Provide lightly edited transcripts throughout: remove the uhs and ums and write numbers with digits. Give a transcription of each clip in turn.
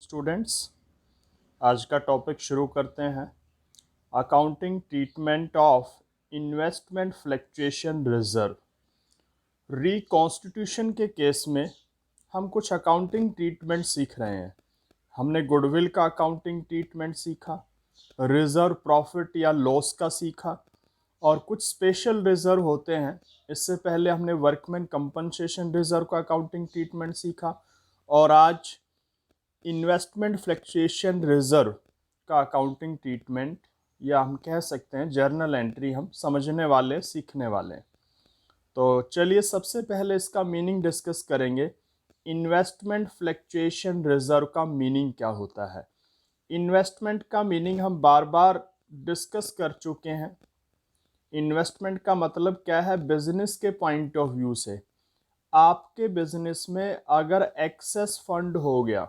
Students, आज का topic शुरू करते हैं। Accounting treatment of investment fluctuation reserve. Reconstitution के केस में हम कुछ अकाउंटिंग ट्रीटमेंट सीख रहे हैं। हमने गुडविल का अकाउंटिंग ट्रीटमेंट सीखा, रिजर्व प्रॉफिट या लॉस का सीखा, और कुछ स्पेशल रिजर्व होते हैं। इससे पहले हमने वर्कमैन कंपनसेशन रिजर्व का अकाउंटिंग ट्रीटमेंट सीखा, और आज इन्वेस्टमेंट फ्लक्चुएशन रिजर्व का अकाउंटिंग ट्रीटमेंट, या हम कह सकते हैं जर्नल एंट्री, हम समझने वाले, सीखने वाले। तो चलिए सबसे पहले इसका मीनिंग डिस्कस करेंगे। इन्वेस्टमेंट फ्लक्चुएशन रिजर्व का मीनिंग क्या होता है? इन्वेस्टमेंट का मीनिंग हम बार बार डिस्कस कर चुके हैं। इन्वेस्टमेंट का मतलब क्या है? बिजनेस के पॉइंट ऑफ व्यू से आपके बिजनेस में अगर एक्सेस फंड हो गया,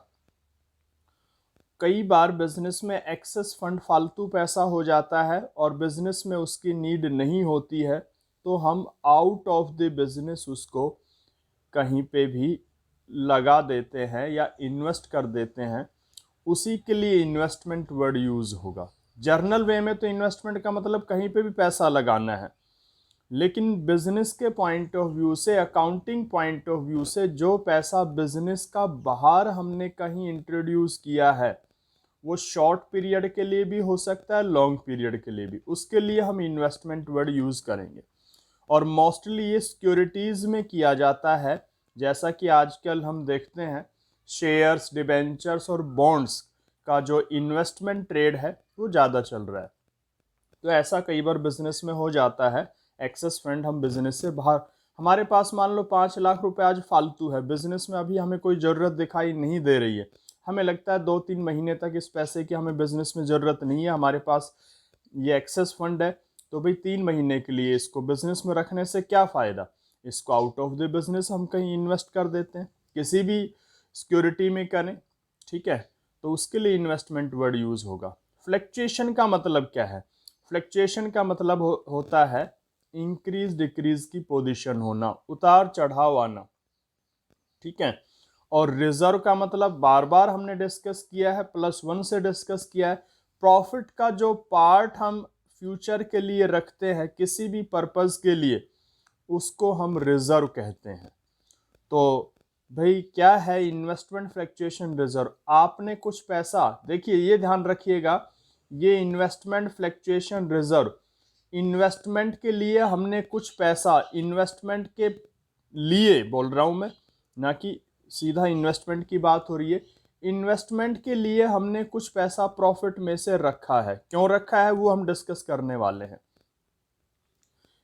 कई बार बिजनेस में एक्सेस फंड, फालतू पैसा हो जाता है और बिजनेस में उसकी नीड नहीं होती है, तो हम आउट ऑफ द बिजनेस उसको कहीं पे भी लगा देते हैं या इन्वेस्ट कर देते हैं। उसी के लिए इन्वेस्टमेंट वर्ड यूज होगा। जर्नल वे में तो इन्वेस्टमेंट का मतलब कहीं पे भी पैसा लगाना है, लेकिन बिजनेस के पॉइंट ऑफ व्यू से, अकाउंटिंग पॉइंट ऑफ व्यू से, जो पैसा बिजनेस का बाहर हमने कहीं इंट्रोड्यूस किया है, वो शॉर्ट पीरियड के लिए भी हो सकता है, लॉन्ग पीरियड के लिए भी, उसके लिए हम इन्वेस्टमेंट वर्ड यूज करेंगे। और मोस्टली ये सिक्योरिटीज में किया जाता है, जैसा कि आजकल हम देखते हैं शेयर्स, डिबेंचर्स और बॉन्ड्स का जो इन्वेस्टमेंट ट्रेड है वो ज़्यादा चल रहा है। तो ऐसा कई बार बिजनेस में हो जाता है, एक्सेस फंड हम बिजनेस से बाहर, हमारे पास मान लो 5 लाख रुपए आज फालतू है बिजनेस में, अभी हमें कोई ज़रूरत दिखाई नहीं दे रही है, हमें लगता है 2-3 महीने तक इस पैसे की हमें बिजनेस में ज़रूरत नहीं है, हमारे पास ये एक्सेस फंड है, तो भाई 3 महीने के लिए इसको बिजनेस में रखने से क्या फ़ायदा, इसको आउट ऑफ द बिजनेस हम कहीं इन्वेस्ट कर देते हैं, किसी भी सिक्योरिटी में करें, ठीक है। तो उसके लिए इन्वेस्टमेंट वर्ड यूज़ होगा। फ्लक्चुएशन का मतलब क्या है? फ्लक्चुएशन का मतलब होता है इंक्रीज डिक्रीज की पोजीशन होना, उतार चढ़ाव आना, ठीक है। और रिजर्व का मतलब बार बार हमने डिस्कस किया है, +1 से डिस्कस किया है, प्रॉफिट का जो पार्ट हम फ्यूचर के लिए रखते हैं किसी भी पर्पस के लिए, उसको हम रिजर्व कहते हैं। तो भाई क्या है इन्वेस्टमेंट फ्लक्चुएशन रिजर्व? आपने कुछ पैसा, देखिए ये ध्यान रखिएगा, ये इन्वेस्टमेंट फ्लक्चुएशन रिजर्व, इन्वेस्टमेंट के लिए हमने कुछ पैसा, इन्वेस्टमेंट के लिए बोल रहा हूं मैं, ना कि सीधा इन्वेस्टमेंट की बात हो रही है। इन्वेस्टमेंट के लिए हमने कुछ पैसा प्रॉफिट में से रखा है। क्यों रखा है वो हम डिस्कस करने वाले हैं।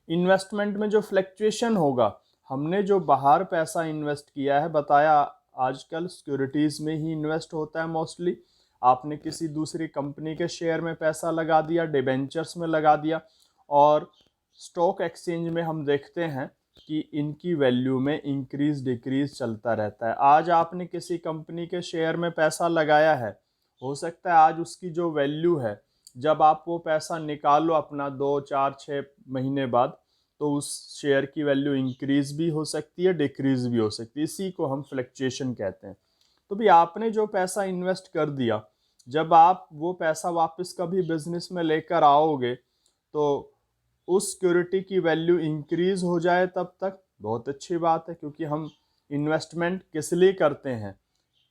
इन्वेस्टमेंट में जो फ्लक्चुएशन होगा, हमने जो बाहर पैसा इन्वेस्ट किया है, बताया आजकल सिक्योरिटीज में ही इन्वेस्ट होता है मोस्टली, आपने किसी दूसरी कंपनी के शेयर में पैसा लगा दिया, डिबेंचर्स में लगा दिया, और स्टॉक एक्सचेंज में हम देखते हैं कि इनकी वैल्यू में इंक्रीज डिक्रीज चलता रहता है। आज आपने किसी कंपनी के शेयर में पैसा लगाया है, हो सकता है आज उसकी जो वैल्यू है, जब आप वो पैसा निकालो अपना 2-4-6 महीने बाद, तो उस शेयर की वैल्यू इंक्रीज भी हो सकती है, डिक्रीज भी हो सकती है। इसी को हम फ्लक्चुएशन कहते हैं। तो भी आपने जो पैसा इन्वेस्ट कर दिया, जब आप वो पैसा वापस कभी बिजनेस में लेकर आओगे, तो उस सिक्योरिटी की वैल्यू इंक्रीज हो जाए तब तक बहुत अच्छी बात है, क्योंकि हम इन्वेस्टमेंट किस लिए करते हैं?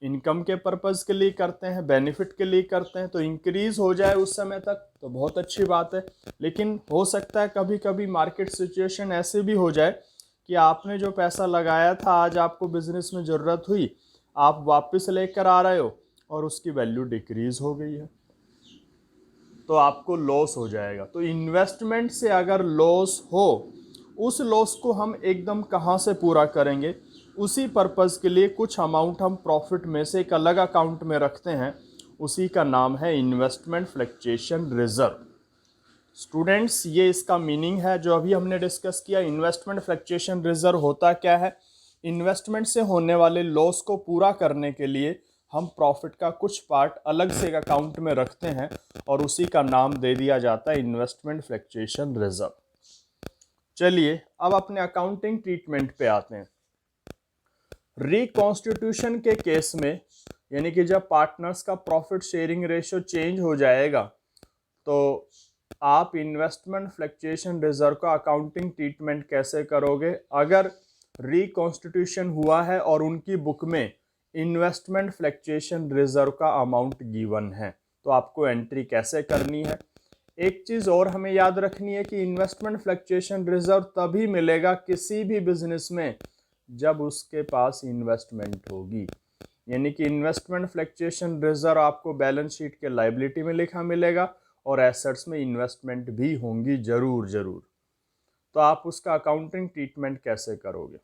इनकम के पर्पस के लिए करते हैं, बेनिफिट के लिए करते हैं। तो इंक्रीज हो जाए उस समय तक तो बहुत अच्छी बात है। लेकिन हो सकता है कभी कभी मार्केट सिचुएशन ऐसे भी हो जाए कि आपने जो पैसा लगाया था, आज आपको बिजनेस में ज़रूरत हुई, आप वापस लेकर आ रहे हो और उसकी वैल्यू डिक्रीज हो गई है, तो आपको लॉस हो जाएगा। तो इन्वेस्टमेंट से अगर लॉस हो, उस लॉस को हम एकदम कहाँ से पूरा करेंगे? उसी पर्पज़ के लिए कुछ अमाउंट हम प्रॉफिट में से एक अलग अकाउंट में रखते हैं, उसी का नाम है इन्वेस्टमेंट फ्लक्चुएशन रिजर्व। स्टूडेंट्स, ये इसका मीनिंग है जो अभी हमने डिस्कस किया। इन्वेस्टमेंट फ्लक्चुएशन रिजर्व होता क्या है? इन्वेस्टमेंट से होने वाले लॉस को पूरा करने के लिए हम प्रॉफिट का कुछ पार्ट अलग से एक अकाउंट में रखते हैं, और उसी का नाम दे दिया जाता है इन्वेस्टमेंट फ्लक्चुएशन रिजर्व। चलिए अब अपने अकाउंटिंग ट्रीटमेंट पे आते हैं। रिकॉन्स्टिट्यूशन के केस में, यानी कि जब पार्टनर्स का प्रॉफिट शेयरिंग रेशियो चेंज हो जाएगा तो आप इन्वेस्टमेंट फ्लक्चुएशन रिजर्व का अकाउंटिंग ट्रीटमेंट कैसे करोगे। अगर रिकॉन्स्टिट्यूशन हुआ है और उनकी बुक में इन्वेस्टमेंट फ्लक्चुएशन रिजर्व का अमाउंट गिवन है तो आपको एंट्री कैसे करनी है। एक चीज़ और हमें याद रखनी है कि इन्वेस्टमेंट फ्लक्चुएशन रिजर्व तभी मिलेगा किसी भी बिजनेस में जब उसके पास इन्वेस्टमेंट होगी। यानी कि इन्वेस्टमेंट फ्लक्चुएशन रिजर्व आपको बैलेंस शीट के लायबिलिटी में लिखा मिलेगा और एसेट्स में इन्वेस्टमेंट भी होंगी जरूर जरूर। तो आप उसका अकाउंटिंग ट्रीटमेंट कैसे करोगे।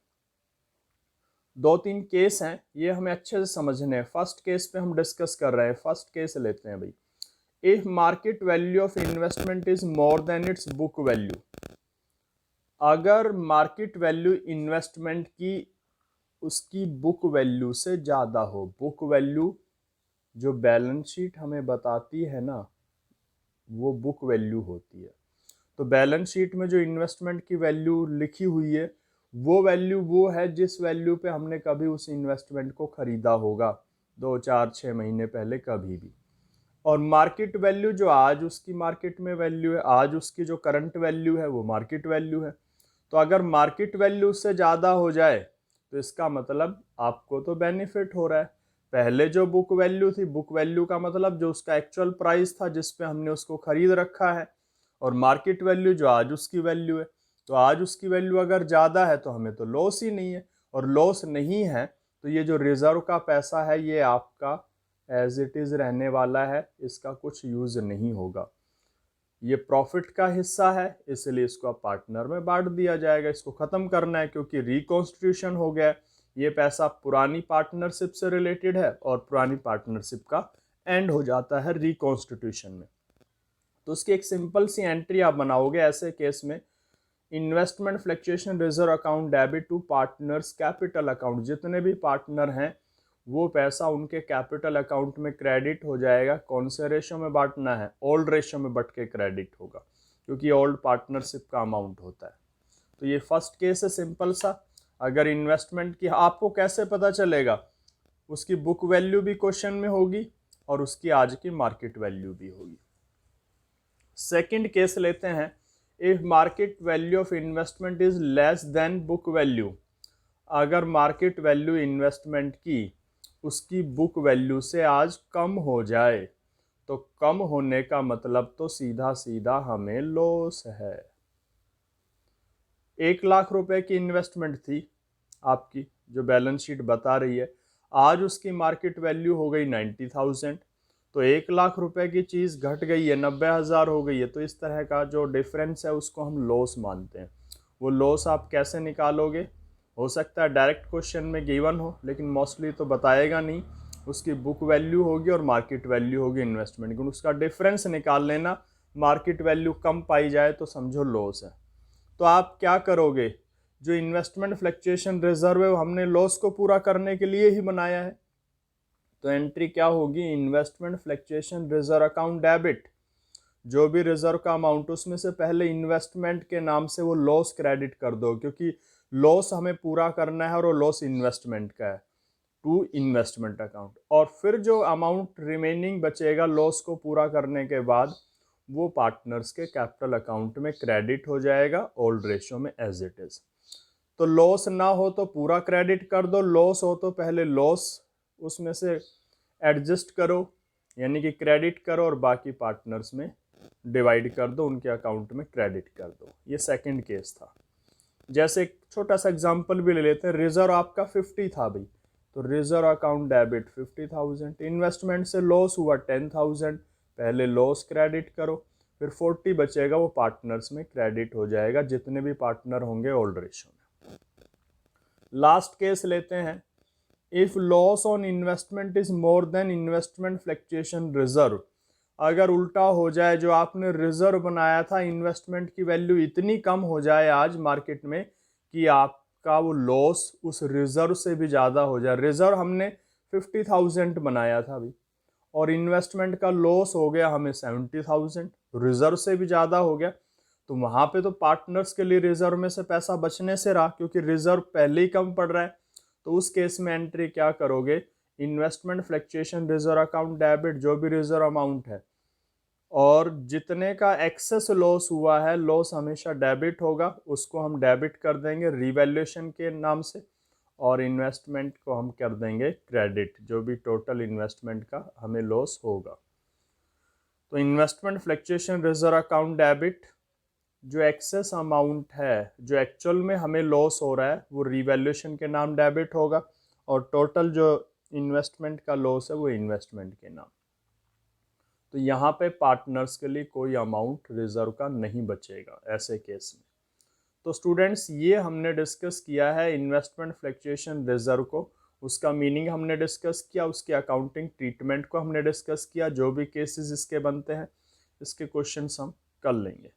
2-3 केस हैं, ये हमें अच्छे से समझने हैं। फर्स्ट केस पे हम डिस्कस कर रहे हैं। फर्स्ट केस लेते हैं भाई। If market value of investment is more than it's book value, अगर मार्केट वैल्यू इन्वेस्टमेंट की उसकी बुक वैल्यू से ज़्यादा हो। बुक वैल्यू जो बैलेंस शीट हमें बताती है ना, वो बुक वैल्यू होती है। तो बैलेंस शीट में जो इन्वेस्टमेंट की वैल्यू लिखी हुई है वो वैल्यू वो है जिस वैल्यू पे हमने कभी उस इन्वेस्टमेंट को ख़रीदा होगा 2, 4, 6 महीने पहले कभी भी। और मार्केट वैल्यू जो आज उसकी मार्केट में वैल्यू है, आज उसकी जो करंट वैल्यू है वो मार्केट वैल्यू है। तो अगर मार्केट वैल्यू से ज़्यादा हो जाए तो इसका मतलब आपको तो बेनिफिट हो रहा है। पहले जो बुक वैल्यू थी, बुक वैल्यू का मतलब जो उसका एक्चुअल प्राइस था जिस पे हमने उसको खरीद रखा है, और मार्केट वैल्यू जो आज उसकी वैल्यू है। तो आज उसकी वैल्यू अगर ज़्यादा है तो हमें तो लॉस ही नहीं है, और लॉस नहीं है तो ये जो रिजर्व का पैसा है ये आपका एज इट इज़ रहने वाला है, इसका कुछ यूज़ नहीं होगा। ये प्रॉफिट का हिस्सा है इसलिए इसको आप पार्टनर में बांट दिया जाएगा। इसको ख़त्म करना है क्योंकि रिकॉन्स्टिट्यूशन हो गया। ये पैसा पुरानी पार्टनरशिप से रिलेटेड है और पुरानी पार्टनरशिप का एंड हो जाता है रिकॉन्स्टिट्यूशन में। तो उसकी एक सिंपल सी एंट्री आप बनाओगे ऐसे केस में, investment fluctuation reserve account debit to partners capital account. जितने भी पार्टनर हैं वो पैसा उनके कैपिटल अकाउंट में क्रेडिट हो जाएगा। कौन से रेशो में बांटना है, ओल्ड रेशो में बढ़ के क्रेडिट होगा क्योंकि ओल्ड पार्टनरशिप का अमाउंट होता है। तो ये फर्स्ट केस है सिंपल सा। अगर इन्वेस्टमेंट की आपको कैसे पता चलेगा, उसकी बुक वैल्यू भी क्वेश्चन में होगी और उसकी आज की मार्केट वैल्यू भी होगी। सेकंड केस लेते हैं, if market value of investment is less than book value. अगर मार्केट वैल्यू इन्वेस्टमेंट की उसकी बुक वैल्यू से आज कम हो जाए तो कम होने का मतलब तो सीधा सीधा हमें लॉस है। 1 लाख रुपए की इन्वेस्टमेंट थी आपकी जो बैलेंस शीट बता रही है, आज उसकी मार्केट वैल्यू हो गई 90,000। तो 1 लाख रुपए की चीज़ घट गई है, 90,000 हो गई है। तो इस तरह का जो डिफरेंस है उसको हम लॉस मानते हैं। वो लॉस आप कैसे निकालोगे, हो सकता है डायरेक्ट क्वेश्चन में गिवन हो लेकिन मोस्टली तो बताएगा नहीं। उसकी बुक वैल्यू होगी और मार्केट वैल्यू होगी इन्वेस्टमेंट की, उसका डिफरेंस निकाल लेना। मार्केट वैल्यू कम पाई जाए तो समझो लॉस है। तो आप क्या करोगे, जो इन्वेस्टमेंट फ्लक्चुएशन रिजर्व है वो हमने लॉस को पूरा करने के लिए ही बनाया है। तो एंट्री क्या होगी, investment fluctuation reserve account debit. जो भी रिजर्व का अमाउंट उसमें से पहले इन्वेस्टमेंट के नाम से वो लॉस क्रेडिट कर दो, क्योंकि लॉस हमें पूरा करना है और वो लॉस इन्वेस्टमेंट का है, टू इन्वेस्टमेंट अकाउंट। और फिर जो अमाउंट रिमेनिंग बचेगा लॉस को पूरा करने के बाद वो पार्टनर्स के कैपिटल अकाउंट में क्रेडिट हो जाएगा ओल्ड रेशियो में एज इट इज। तो लॉस ना हो तो पूरा क्रेडिट कर दो, लॉस हो तो पहले लॉस उसमें से एडजस्ट करो यानी कि क्रेडिट करो और बाकी पार्टनर्स में डिवाइड कर दो, उनके अकाउंट में क्रेडिट कर दो। ये सेकंड केस था। जैसे एक छोटा सा एग्जांपल भी ले लेते हैं, रिजर्व आपका 50 था भाई, तो रिजर्व अकाउंट डेबिट 50,000, इन्वेस्टमेंट से लॉस हुआ 10,000, पहले लॉस क्रेडिट करो, फिर 40 बचेगा वो पार्टनर्स में क्रेडिट हो जाएगा, जितने भी पार्टनर होंगे ओल्ड रेशियो में। लास्ट केस लेते हैं, if loss on investment is more than investment fluctuation reserve. अगर उल्टा हो जाए, जो आपने रिजर्व बनाया था इन्वेस्टमेंट की वैल्यू इतनी कम हो जाए आज मार्केट में कि आपका वो लॉस उस रिजर्व से भी ज़्यादा हो जाए। रिजर्व हमने 50,000 बनाया था अभी और इन्वेस्टमेंट का लॉस हो गया हमें 70,000, रिजर्व से भी ज़्यादा हो गया। तो वहाँ पे तो पार्टनर्स के लिए रिजर्व में से पैसा बचने से रहा, क्योंकि रिजर्व पहले ही कम पड़ रहा है। तो उस केस में एंट्री क्या करोगे, investment fluctuation reserve account debit, जो भी रिजर्व अमाउंट है और जितने का एक्सेस लॉस हुआ है, लॉस हमेशा डेबिट होगा, उसको हम डेबिट कर देंगे रिवैल्यूएशन के नाम से, और इन्वेस्टमेंट को हम कर देंगे क्रेडिट, जो भी टोटल इन्वेस्टमेंट का हमें लॉस होगा। तो investment fluctuation reserve account debit, जो एक्सेस अमाउंट है, जो एक्चुअल में हमें लॉस हो रहा है, वो रिवैल्यूएशन के नाम डेबिट होगा, और टोटल जो इन्वेस्टमेंट का लॉस है वो इन्वेस्टमेंट के नाम। तो यहाँ पे पार्टनर्स के लिए कोई अमाउंट रिजर्व का नहीं बचेगा ऐसे केस में। तो स्टूडेंट्स, ये हमने डिस्कस किया है इन्वेस्टमेंट फ्लक्चुएशन रिजर्व को, उसका मीनिंग हमने डिस्कस किया, उसके अकाउंटिंग ट्रीटमेंट को हमने डिस्कस किया, जो भी केसेस इसके बनते हैं इसके क्वेश्चंस हम कर लेंगे।